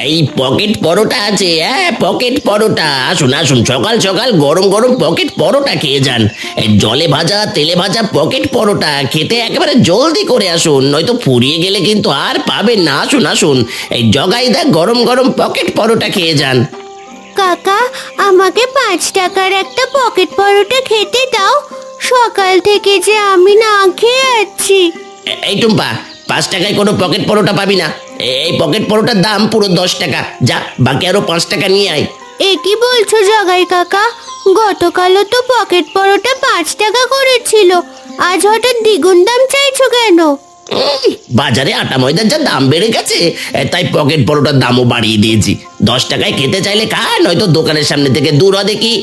এই পকেট পরোটা আছে, হ্যাঁ পকেট পরোটা। আসুন আসুন, সকাল সকাল গরম গরম পকেট পরোটা খেয়ে যান। এই জলে ভাজা তেলে ভাজা পকেট পরোটা খেতে একেবারে জলদি করে আসুন, নয়তো ফুরিয়ে গেলে কিন্তু আর পাবেন না। আসুন আসুন, এই জগাইদা গরম গরম পকেট পরোটা খেয়ে যান। কাকা, আমাকে 5 টাকার একটা পকেট পরোটা খেতে দাও। সকাল থেকে যে আমি না খেয়ে আছি। এই টুম্পা, 5 টাকায় কোনো পকেট পরোটা পাবি না। এই পকেট পরোটার দাম পুরো 10 টাকা। যা, বাকি আরো 5 টাকা নিয়ে আয়। এ কি বলছো জগাই কাকা? গতকালও তো পকেট পরোটা 5 টাকা করেছিল, আজ হঠাৎ দ্বিগুণ দাম চাইছো কেন? বাজারে আটা ময়দার যা দাম বেড়ে গেছে, তাই পকেট পরোটার দামও বাড়িয়ে দিয়েছি। 10 টাকায় খেতে চাইলে খা, নয়তো দোকানের সামনে থেকে দূর হ দেখি।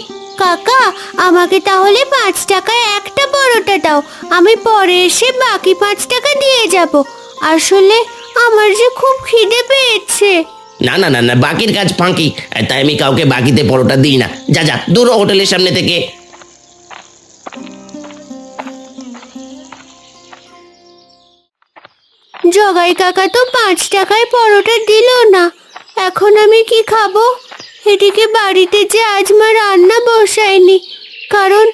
কাকা, আমাকে তাহলে 5 টাকায় একটা পরোটা দাও, আমি পরে এসে বাকি 5 টাকা দিয়ে যাব। আসলে আমার যে খুব খিদে পেয়েছে। না না না না, বাকির কাজ ফাঁকি, তাই আমি কাউকে বাকিতে পরোটা দিই না। যা যা, দূর হ হোটেলের সামনে থেকে। জগাই কাকা তো 5 টাকায় পরোটা দিল না, এখন আমি কি খাবো? এদিকে বাড়িতে যে আজ মা রান্না বসায়নি, কারণ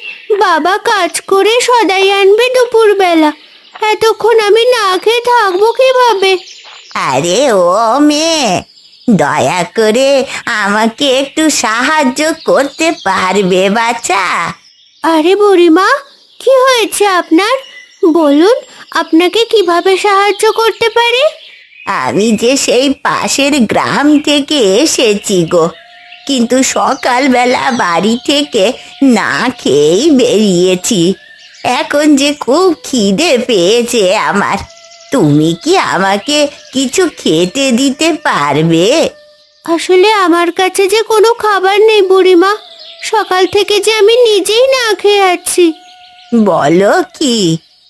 বাবা কাজ করে সদাই আনবে দুপুরবেলা। এতক্ষণ আমি না খেয়ে থাকবো কিভাবে? আরে ও মেয়ে, দয়া করে আমাকে একটু সাহায্য করতে পারবে বাচ্চা? আরে বুড়িমা, কি হয়েছে আপনার? বলুন, আপনাকে কিভাবে সাহায্য করতে পারি? আমি যে সেই পাশের গ্রাম থেকে এসেছি গো, কিন্তু সকালবেলা বাড়ি থেকে না খেয়েই বেরিয়েছি। এখন যে খুব খিদে পেয়েছে আমার, তুমি কি আমাকে কিছু খেতে দিতে পারবে? আসলে আমার কাছে যে কোনো খাবার নেই বুড়িমা, সকাল থেকে যে আমি নিজেই না খেয়ে আছি। বলো কি?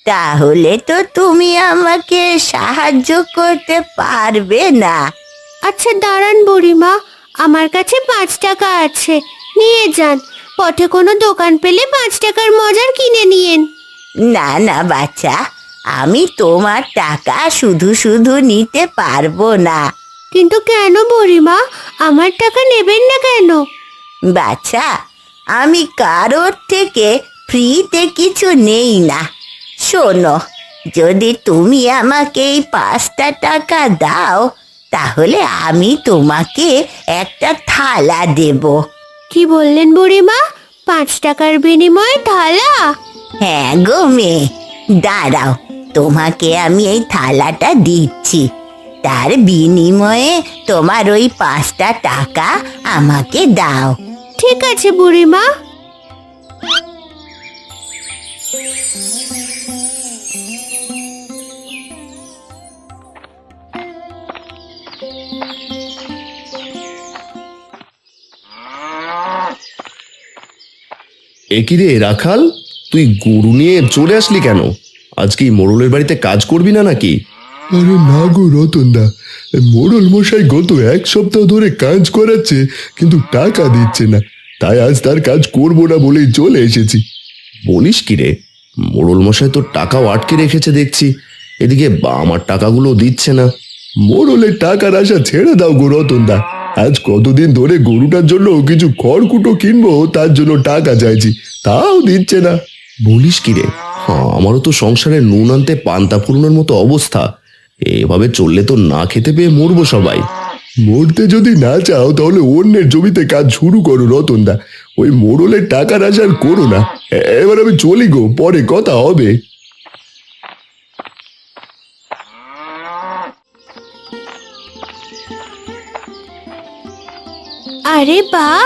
তাহলে তো তুমি আমাকে সাহায্য করতে পারবে না। আচ্ছা দাঁড়ান বুড়িমা, আমার কাছে 5 টাকা আছে, নিয়ে যান। পথে কোনো দোকান পেলে 5 টাকার মজার কিনে নিয়েন। না না বাচ্চা, আমি তোমার টাকা শুধু শুধু নিতে পারবো না। কিন্তু কেন বুড়িমা, আমার টাকা নেবেন না কেন? বাচ্চা, আমি কারোর থেকে ফ্রিতে কিছু নেই না। শোনো, যদি তুমি আমাকে এই 5টা টাকা দাও, তাহলে আমি তোমাকে একটা থালা দেব। কি বললেন বুড়িমা? 5 টাকার বিনিময়ে থালা? হ্যাঁ গো মেয়ে, দাঁড়াও, তোমাকে আমি এই থালাটা দিচ্ছি। তার বিনিময়ে তোমার ওই 5টা টাকা আমাকে দাও। ঠিক আছে বুড়িমা। একই রে রাখাল, তুই গরু নিয়ে চলে আসলি কেন? আজকে এই মোড়লের বাড়িতে কাজ করবি না নাকি? আরে না গো রতনদা, মোড়ল মশাই গত 1 সপ্তাহ ধরে কাজ করাচ্ছে, কিন্তু টাকা দিচ্ছে না, তাই আজ তার কাজ করব না বলেই চলে এসেছি। বলিস কি রে, মোড়ল মশাই তোর টাকাও আটকে রেখেছে দেখছি, এদিকে আমার টাকাগুলো দিচ্ছে না। মোড়লের টাকার আশা ছেড়ে দাও গো রতনদা, আজ কতদিন ধরে গরুটার জন্য কিছু খড়কুটো কিনবো, তার জন্য টাকা চাইছি, তাও দিচ্ছে না। বলিস কি রে, হ্যাঁ আমারও তো সংসারে নুন আনতে পান্তা ফুরনোর মতো অবস্থা। এভাবে চললে তো না খেতে পেয়ে মরবো সবাই। মরতে যদি না চাও তাহলে অন্যের জমিতে কাজ শুরু করো রতনদা, ওই মোড়লের টাকার আশা আর করো না। এবার আমি চলি গো, পরে কথা হবে। আরে বাহ,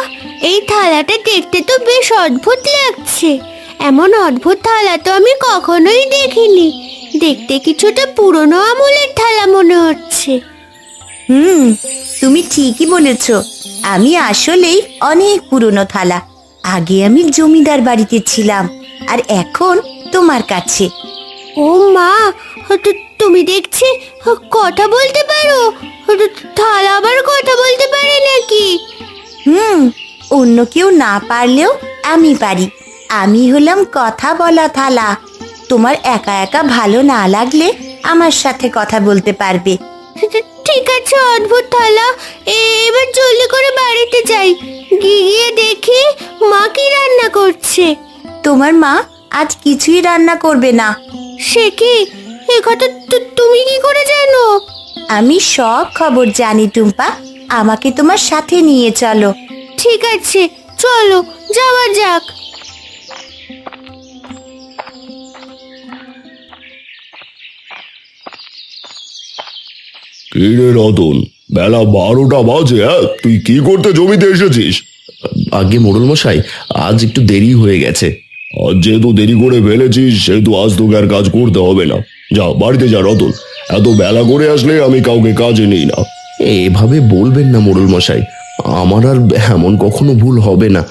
এই থালাটা দেখতে তো বেশ অদ্ভুত লাগছে। এমন অদ্ভুত থালা তো আমি কখনোই দেখিনি। দেখতে কিছুটা পুরনো আমলের থালা মনে হচ্ছে। তুমি ঠিকই বলেছ, আমি আসলেই অনেক পুরনো থালা। আগে আমি জমিদার বাড়িতে ছিলাম, আর এখন তোমার কাছে। ও মা, তুমি দেখছি কথা বলতে পারো। থালা আবার কথা বলতে পারে নাকি? অন্য কেউ না পারলেও আমি পারি। আমি হলাম কথা বলা থালা। তোমার একা একা ভালো না লাগলে আমার সাথে কথা বলতে পারবে। ঠিক আছে অদ্ভুত থালা, এবার জলদি করে বাড়িতে যাই, গিয়ে দেখি মা কি রান্না করছে। তোমার মা আজ কিছুই রান্না করবে না। সে কি, এ কথা তুমি কি করে জানো? আমি সব খবর জানি টুম্পা, আমাকে তোমার সাথে নিয়ে চলো। ঠিক আছে, চলো যাওয়া যাক। কি রে রতন, বেলা 12টা বাজে, তুই কি করতে জমিতে এসেছিস? আগে মোড়ল মশাই, আজ একটু দেরি হয়ে গেছে। আজ যেহেতু দেরি করে ফেলেছিস সেহেতু আজ তোকে আর কাজ করতে হবে না। যা বাড়িতে যা রতন, এত বেলা করে আসলে আমি কাউকে কাজে নিই না। এভাবে বলবেন না মোড়ল মশাই, আমার আর এমন কখনো ভুল হবে না।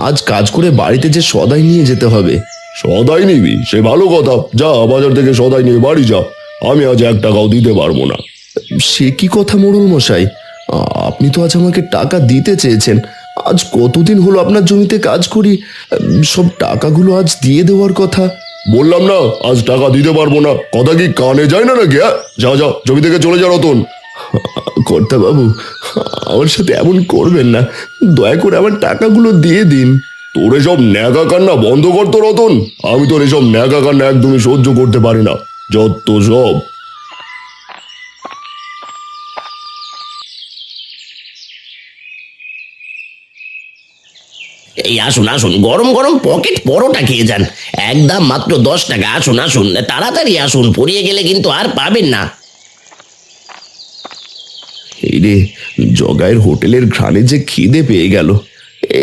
আজ কাজ করে বাড়িতে যে সদাই নিয়ে যেতে হবে। সদাই নিবি? সে ভালো কথা, যা বাজার থেকে সদাই নিয়ে বাড়ি যা। আমি আজ 1 টাকাও দিতে পারবো না। সে কি কথা মোড়ল মশাই, আপনি তো আজ আমাকে টাকা দিতে চেয়েছেন। আজ কতদিন হলো আপনার জমিতে কাজ করি, সব টাকাগুলো আজ দিয়ে দেওয়ার কথা। বললাম না আজ টাকা দিতে পারবো না, কথা কি কানে যায় না নাকি? যা যা জমি থেকে চলে যা রতন। কর্তা বাবু, আমার সাথে এমন করবেন না, দয়া করে আমার টাকাগুলো দিয়ে দিন। তোর এসব ন্যাকা কান্না বন্ধ কর তো রতন, আমি তোর এসব ন্যাকা কান্না একদমই সহ্য করতে পারি না, যত সব। এই আসুন আসুন, গরম গরম পকেট পরোটা খেয়ে যান, একদম মাত্র 10 টাকা। আসুন আসুন, তাড়াতাড়ি আসুন, ফুরিয়ে গেলে কিন্তু আর পাবেন না। এই রে, জগায়ের হোটেলের ঘ্রাণে যে খিদে পেয়ে গেল,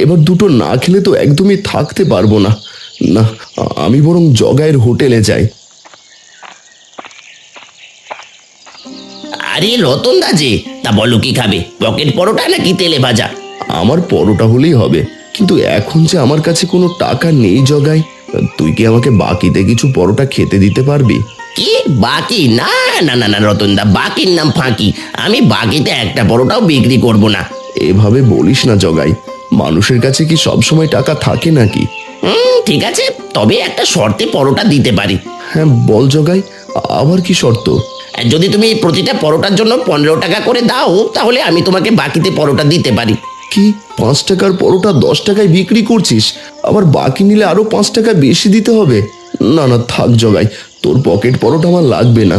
এবার দুটো না খেলে তো একদমই থাকতে পারবো না। না, আমি বরং জগায়ের হোটেলে যাই। আরে রতন দা যে, তা বলো কি খাবে, পকেট পরোটা নাকি তেলে ভাজা? আমার পরোটা হলেই হবে, কিন্তু এখন যে আমার কাছে কোনো টাকা নেই জগাই। তুই কি আমাকে বাকিতে কিছু পরোটা খেতে দিতে পারবি? কি বাকি? না না না না রতন দা, বাকির নাম ফাঁকি। আমি বাকিতে একটা পরোটাও বিক্রি করব না। এভাবে বলিস না জগাই, মানুষের কাছে কি সব সময় টাকা থাকে নাকি? ঠিক আছে, তবে একটা শর্তে পরোটা দিতে পারি। হ্যাঁ বল জগাই, আবার কি শর্ত? যদি তুমি প্রতিটা পরোটার জন্য 15 টাকা করে দাও, তাহলে আমি তোমাকে বাকিতে পরোটা দিতে পারি। কি 5 টাকার পরোটা 10 টাকায় বিক্রি করছিস? আবার বাকি নিলে আরো 5 টাকা বেশি দিতে হবে? না না, থাক জগাই, তোর পকেট পরোটা আমার লাগবে না।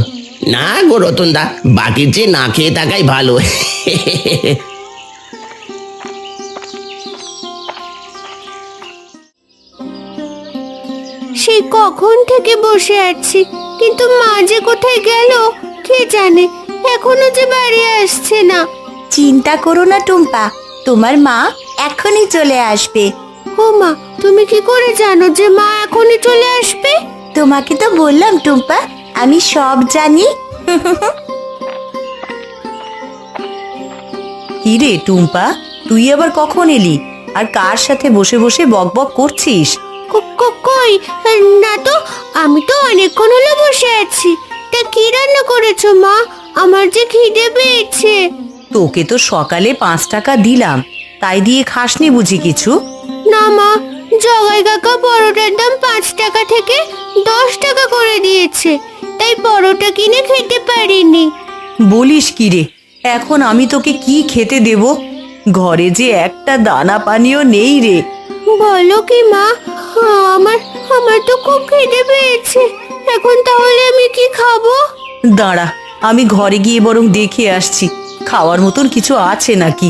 না গো রতন দা, বাকির চেয়ে না খেয়ে থাকাই ভালো। সেই কখন থেকে বসে আছি, কিন্তু মা যে কোথায় গেল কে জানে, এখনো যে বাড়ি আসছে না। চিন্তা করো না টুম্পা, তোমার মা এখনই চলে আসবে। ও মা, তুমি কি করে জানো যে মা এখনই চলে আসবে? তোমাকে তো বললাম টুম্পা, আমি সব জানি। কি রে টুম্পা, তুই আবার কখন এলি? আর কার সাথে বসে বসে বকবক করছিস? কই না তো, আমি তো অনেকক্ষণ হলো বসে আছি। তা কি রান্না করেছো মা? আমার যে খিদে পেয়েছে। তোকে তো সকালে 5 টাকা দিলাম, তাই দিয়ে খাসনি বুঝি কিছু? না মা, জগাই কাকা পরোটার দাম 5 টাকা থেকে 10 টাকা করে দিয়েছে, তাই পরোটা কিনে খেতে পারিনি। বলিস কি রে, এখন আমি তোকে কি খেতে দেব? ঘরে যে একটা দানা পানিও নেই রে। বলো কি মা, আমার তো খুব খিদে পেয়েছে, এখন তাহলে আমি কি খাবো? দাঁড়া, আমি ঘরে গিয়ে বরং দেখে আসছি খাওয়ার মতন কিছু আছে নাকি।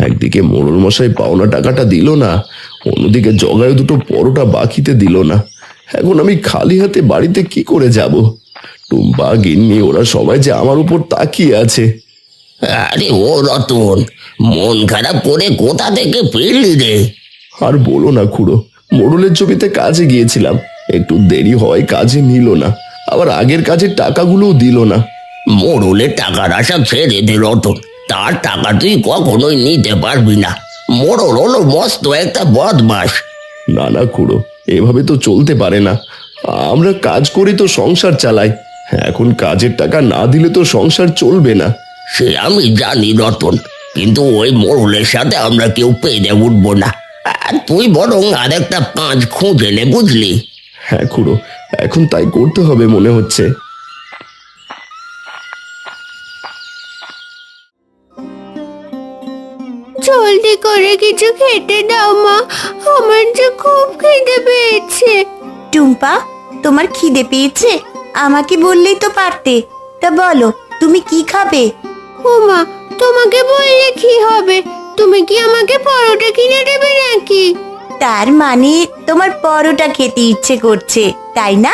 একদিকে মোড়ল মশাই পাওনা টাকাটা দিল না, অন্যদিকে জগায় দুটো পরোটা বাকিতে দিল না। এখন আমি খালি হাতে বাড়িতে কি করে যাব? টুম্পা, গিন্নি, ওরা সবাই যে আমার উপর তাকিয়ে আছে। আরে ও রতন, মন খারাপ করে কোথা থেকে ফিরলি রে? আর বলো না খুড়ো, মোড়লের জমিতে কাজে গিয়েছিলাম, একটু দেরি হয় কাজে নিল না, আবার আগের কাজের টাকাগুলোও দিল না। মোড়লের টাকার আশা ছেড়ে দে রতন, তার টাকা তুই কখনোই নিতে পারবি না। মোড়ল হলো মস্ত একটা বদমাস। না না খুড়ো, এভাবে তো চলতে পারে না। আমরা কাজ করি তো সংসার চালাই, এখন কাজের টাকা না দিলে তো সংসার চলবে না। সে আমি জানি রতন, কিন্তু ওই মোড়লের সাথে আমরা কেউ পেরে উঠবো না। আর তুই বরং আর একটা 5 খুঁজে নে, বুঝলি? হ্যাঁ খুড়ো, এখন তাই করতে হবে মনে হচ্ছে। জলদি করে কিছু খেতে দাও মা, আমার যে খুব খিদে পেয়েছে। টুম্পা, তোমার খিদে পেয়েছে? আমাকে বললেই তো পারতে। তা বলো, তুমি কি খাবে? ও মা, তোমাকে বললে কি হবে? তুমি কি আমাকে পরোটা কিনে দেবে নাকি? তার মানে তোমার পরোটা খেতে ইচ্ছে করছে, তাই না?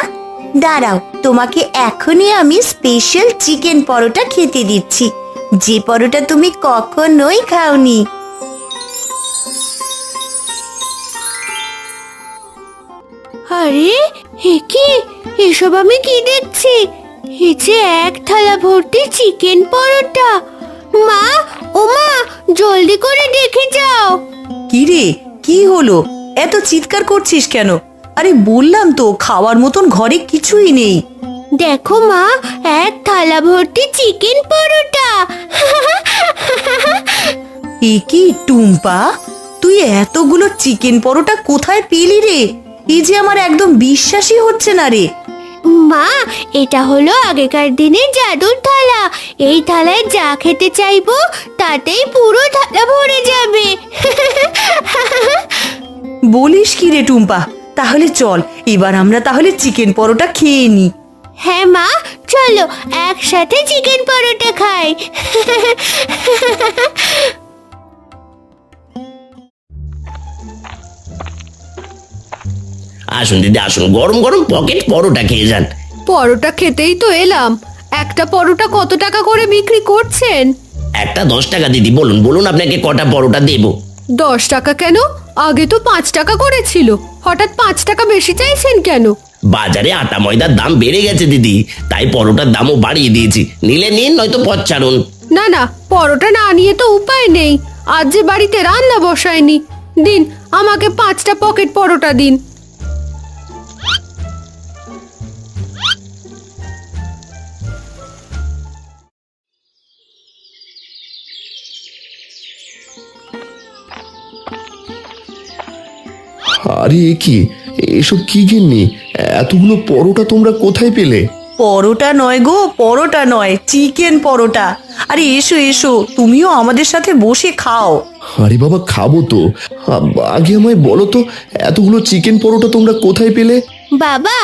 দাঁড়াও, তোমাকে এখনই আমি স্পেশাল চিকেন পরোটা খেতে দিচ্ছি, যে পরোটা তুমি কখনোই খাওনি। আরে এ কি, এসব আমি কি দেখছি? এ যে এক থালা ভর্তি চিকেন পরোটা। মা, ও মা, জলদি করে দেখে যাও। কি রে, কি হলো? এত চিৎকার করছিস কেন? আরে বললাম তো, খাওয়ার মতন ঘরে কিছুই নেই। দেখো মা, এক থালা ভর্তি চিকেন পরোটা। এ কি টুম্পা, তুই এতগুলো চিকেন পরোটা কোথায় পেলি রে? এই যে আমার একদম বিশ্বাসই হচ্ছে না রে। মা, এটা হলো আগেকার দিনের জাদুর থালা। এই থালায় যা খেতে চাইবো তাতেই পুরো থালা ভরে যাবে। বলিস কি রে টুম্পা? তাহলে চল, এবার আমরা তাহলে চিকেন পরোটা খেয়ে নি। হ্যাঁ মা, চলো একসাথে চিকেন পরোটা খাই। আসুন দিদি আসুন, গরম গরম পকেট পরোটা খেয়ে যান। পরোটা খেতেই তো এলাম। একটা পরোটা কত টাকা করে বিক্রি করছেন? একটা 10 টাকা দিদি। বলুন বলুন, আপনাকে কটা পরোটা দেবো? 10 টাকা কেন? আগে তো 5 টাকা করে ছিল, হঠাৎ 5 টাকা বেশি চাইছেন কেন? বাজারে আটা ময়দার দাম বেড়ে গেছে দিদি, তাই পরোটার দামও বাড়িয়ে দিয়েছি। নিলে নিন, নয়তো পথ ছাড়ুন। না না, পরোটা না নিয়ে তো উপায় নেই। আজ যে বাড়িতে রান্না বসায়নি। দিন, আমাকে 5টা পকেট পরোটা দিন। আরে এ কি, এসব কি গিন্নি, এতগুলো পরোটা তোমরা কোথায় পেলে? পরোটা নয় গো, পরোটা নয়, চিকেন পরোটা। আরে এসো এসো, তুমিও আমাদের সাথে বসে খাও। আরে বাবা, খাবো তো। আগে আমায় বলো তো, এতগুলো চিকেন পরোটা তোমরা কোথায় পেলে? বাবা,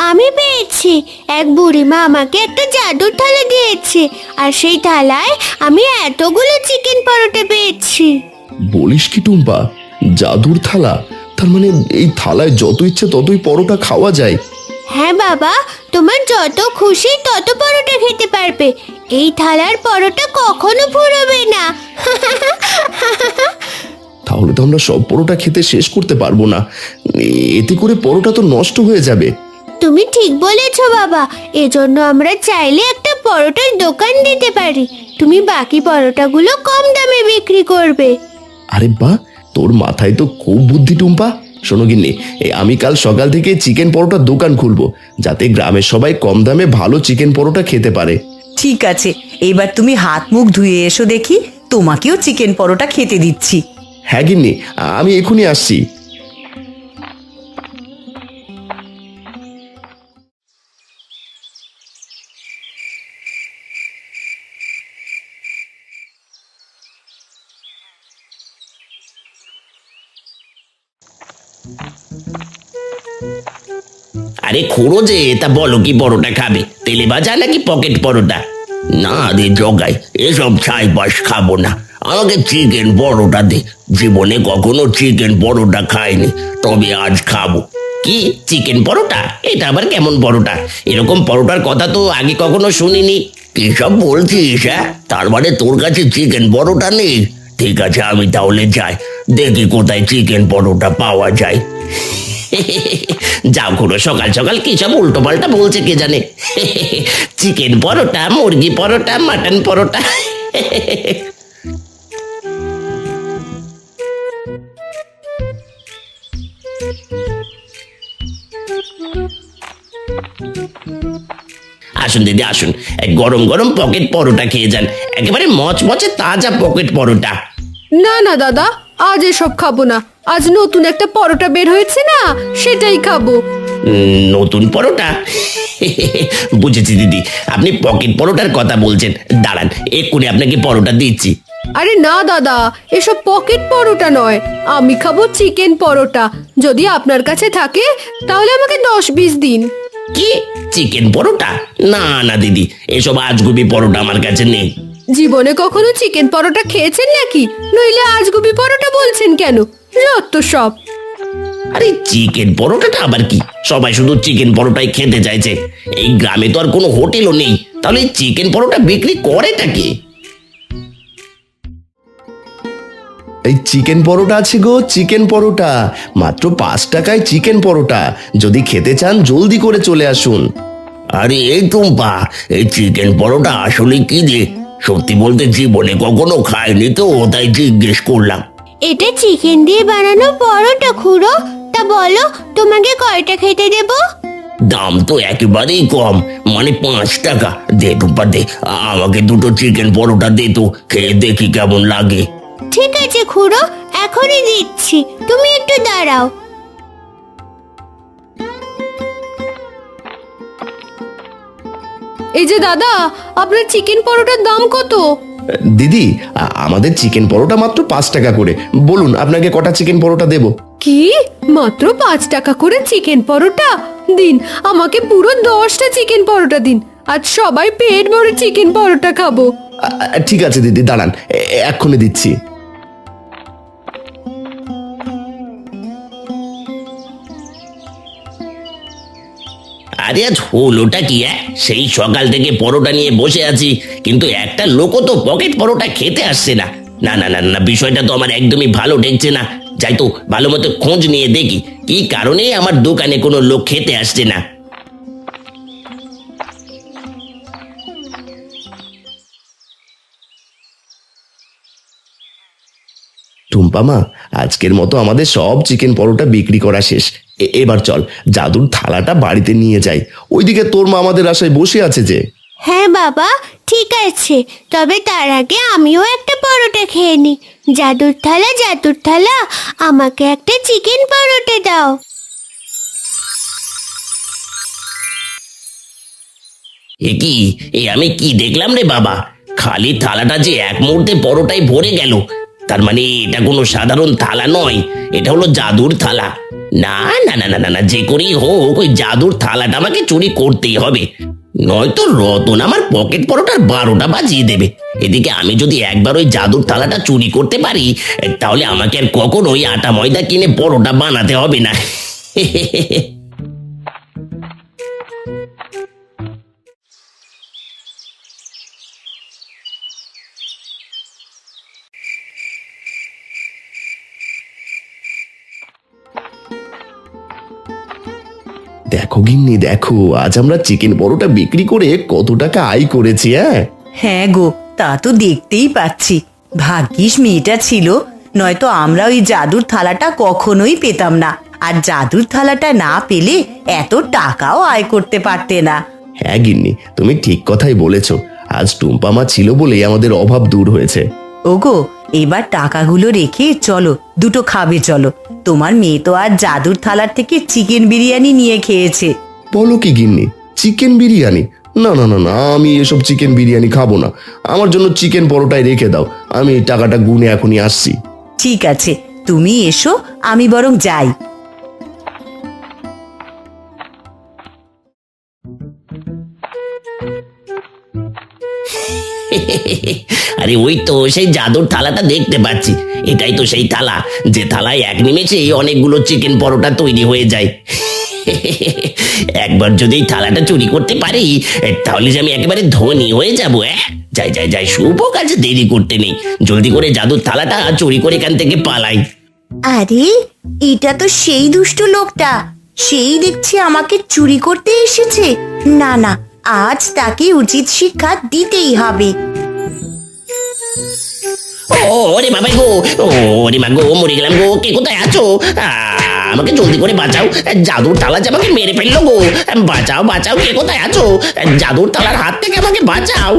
আমি পেয়েছি। এক বুড়িমা আমাকে একটা জাদুর থালা দিয়েছে, আর সেই থালায় আমি এতগুলো চিকেন পরোটা পেয়েছি। বলিস কি টুম্পা, জাদুর থালা? তার মানে এই থালায় যত ইচ্ছে ততই পরোটা খাওয়া যায়? হ্যাঁ বাবা, তোমার যত খুশি তত পরোটা খেতে পারবে। এই থালার পরোটা কখনো ফুরবে না। তাহলে তো আমরা সব পরোটা খেতে শেষ করতে পারবো না। এতে করে পরোটা তো নষ্ট হয়ে যাবে। তুমি ঠিক বলেছো বাবা, এজন্য আমরা চাইলে একটা পরোটার দোকান দিতে পারি। তুমি বাকি পরোটাগুলো কম দামে বিক্রি করবে। আরে বাহ, তোর মাথায় তো খুব বুদ্ধি টুম্পা। শোনো গিন্নি, আমি কাল সকাল থেকে চিকেন পরোটার দোকান খুলবো, যাতে গ্রামের সবাই কম দামে ভালো চিকেন পরোটা খেতে পারে। ঠিক আছে, এবার তুমি হাত মুখ ধুয়ে এসো দেখি, তোমাকেও চিকেন পরোটা খেতে দিচ্ছি। হ্যাঁ গিন্নি, আমি এখনই আসছি। আরে খুড়ো যে, তা বলো কি পরোটা খাবে? তেলে ভাজা নাকি পকেট পরোটা? না রে জগাই, এসব ছাই পাশ খাবো না। আমাকে চিকেন পরোটা দে। জীবনে কখনো চিকেন পরোটা খাইনি, তবে আজ খাবো। কি চিকেন পরোটা? এটা আবার কেমন পরোটা? এরকম পরোটার কথা তো আগে কখনো শুনিনি। কি সব বলছিস? হ্যাঁ, তার মানে তোর কাছে চিকেন পরোটা নেই? ঠিক আছে, আমি তাহলে যাই, দেখি কোথায় চিকেন পরোটা পাওয়া যায়। যাও খুড়ো, সকাল সকাল কি সব উল্টো পাল্টা বলছে কে জানে। চিকেন পরোটা, মুরগি পরোটা, মাটন পরোটা। আসুন দিদি আসুন, এক গরম গরম পকেট পরোটা খেয়ে যান। একেবারে মচমচে তাজা পকেট পরোটা। না না দাদা, আজ এসব খাবো না। আজ নতুন একটা পরোটা বের হয়েছে না, সেটাই খাবো। নতুন পরোটা? বুঝেছি দিদি, আপনি পকেট পরোটার কথা বলছেন। দাঁড়ান, এক্ষুনি আপনাকে পরোটা দিচ্ছি। আরে না দাদা, এসব পকেট পরোটা নয়, আমি খাবো চিকেন পরোটা। যদি আপনার কাছে থাকে তাহলে আমাকে 10-20 দিন। কি, চিকেন পরোটা? না না দিদি, এসব আজগুবি পরোটা আমার কাছে নেই। জীবনে কখনো চিকেন পরোটা খেয়েছেন নাকি? নইলে আজগুবি পরোটা বলছেন কেন? যত সব। আরে চিকেন পরোটাটা আবার কি? সবাই শুধু চিকেন পরোটাই খেতে চাইছে। এই গ্রামে তো আর কোনো হোটেলও নেই, তাহলে এই চিকেন পরোটা বিক্রি করেটা কে? এই চিকেন পরোটা আছে গো, চিকেন পরোটা মাত্র 5 টাকায় চিকেন পরোটা। যদি খেতে চান জলদি করে চলে আসুন। আরে এই টুম্পা, এই চিকেন পরোটা আসলে কি রে? সত্যি বলতে জীবনে কখনো খাইনি তো, তাই জিজ্ঞেস করলাম। এটা চিকেন দিয়ে বানানো পরোটা খুড়ো। তা বলো, তোমাকে কয়টা খেতে দেবো? দাম তো একেবারেই কম, মানে 5 টাকা। দে টুম্পা দে, আমাকে দুটো চিকেন পরোটা দে তো, খেয়ে দেখি কেমন লাগে। ঠিক আছে খুড়ো, এখনই দিচ্ছি, তুমি একটু দাঁড়াও। এই যে দাদা, আপনার চিকেন পরোটার দাম কত? দিদি, আমাদের চিকেন পরোটা মাত্র 5 টাকা করে। বলুন আপনাকে কটা চিকেন পরোটা দেব? কি, মাত্র 5 টাকা করে চিকেন পরোটা? দিন, আমাকে পুরো 10টা চিকেন পরোটা দিন। আজ সবাই পেট ভরে চিকেন পরোটা খাবো। ঠিক আছে দিদি, দাঁড়ান, এক্ষুনি দিচ্ছি। আরে আজ হলোটা কি? সেই সকাল থেকে পরোটা নিয়ে বসে আছি, কিন্তু একটা লোকও তো পকেট পরোটা খেতে আসছে না। না না না না, বিষয়টা তো আমার একদমই ভালো ঠেকছে না। যাই তো ভালো মতো খোঁজ নিয়ে দেখি কি কারণে আমার দোকানে কোনো লোক খেতে আসছে না। টুম্পা মা, আজকের মতো আমাদের সব চিকেন পরোটা বিক্রি করা শেষ। এবার চল জাদুর থালাটা বাড়িতে নিয়ে যাই। ওইদিকে তোর মা আমাদের আশায় বসে আছে যে। হ্যাঁ বাবা, ঠিক আছে, তবে তার আগে আমিও একটা পরোটা খেয়ে নি। জাদুর থালা, জাদুর থালা, আমাকে একটা চিকেন পরোটা দাও। কি, আমি কি দেখলাম রে বাবা? খালি থালাটা যে এক মুহূর্তে পরোটাই ভরে গেল। তার মানে এটা কোনো সাধারণ থালা নয়, এটা হলো জাদুর থালা। না না না না না না, যে করেই হোক ওই জাদুর থালাটা আমাকে চুরি করতেই হবে, নয়তো রতন আমার পকেট পরোটার 12টা বাজিয়ে দেবে। এদিকে আমি যদি একবার ওই জাদুর থালাটা চুরি করতে পারি, তাহলে আমাকে আর কখনো ওই আটা ময়দা কিনে পরোটা বানাতে হবে না। দেখো গিন্নি, দেখো আজ আমরা চিকেন পরোটা বিক্রি করে কত টাকা আয় করেছি। হ্যাঁ গো, তা তো দেখতেই পাচ্ছি। ভাগ্যিস মেয়েটা ছিল, নয়তো আমরা ওই জাদুর থালাটা কখনোই পেতাম না। আর জাদুর থালাটা না পেলে এত টাকাও আয় করতে পারতে না। হ্যাঁ গিন্নি, তুমি ঠিক কথাই বলেছো। আজ টুম্পা মা ছিল বলেই আমাদের অভাব দূর হয়েছে। ওগো, এবার টাকাগুলো রেখে চলো, দুটো খাবে চলো। তোমার মেয়ে তো আর জাদুর থালার থেকে চিকেন বিরিয়ানি নিয়ে খেয়েছে। বলো কি গিন্নি, চিকেন বিরিয়ানি? না না না না, আমি এসব চিকেন বিরিয়ানি খাবো না। আমার জন্য চিকেন পরোটাই রেখে দাও, আমি টাকাটা গুনে এখনই আসছি। ঠিক আছে, তুমি এসো, আমি বরং যাই। আরে ওই তো সেই জাদুর থালাটা দেখতে পাচ্ছি। এটাই তো সেই থালা, যে থালায় এক নিমেষে অনেকগুলো চিকেন পরোটা তৈরি হয়ে যায়। একবার যদি এই থালাটা চুরি করতে পারি, তাহলে যে আমি একেবারে ধনী হয়ে যাবো। যাই যাই যাই, শুভ কাজে দেরি করতে নেই, জলদি করে জাদুর থালাটা চুরি করে এখান থেকে পালাই। আরে, এটা তো সেই দুষ্টু লোকটা, সেই দেখছি আমাকে চুরি করতে এসেছে। না না, আজ তাকে উচিত শিক্ষা দিতেই হবে। ওরে বাবা গো, ওরে মা গো, মরে গেলাম গো। কে কোথায় আছো? আমাকে জলদি করে বাঁচাও, জাদুর থালা যে আমাকে মেরে ফেললো গো। বাঁচাও বাঁচাও, কে কোথায় আছো? জাদুর থালার হাত থেকে আমাকে বাঁচাও।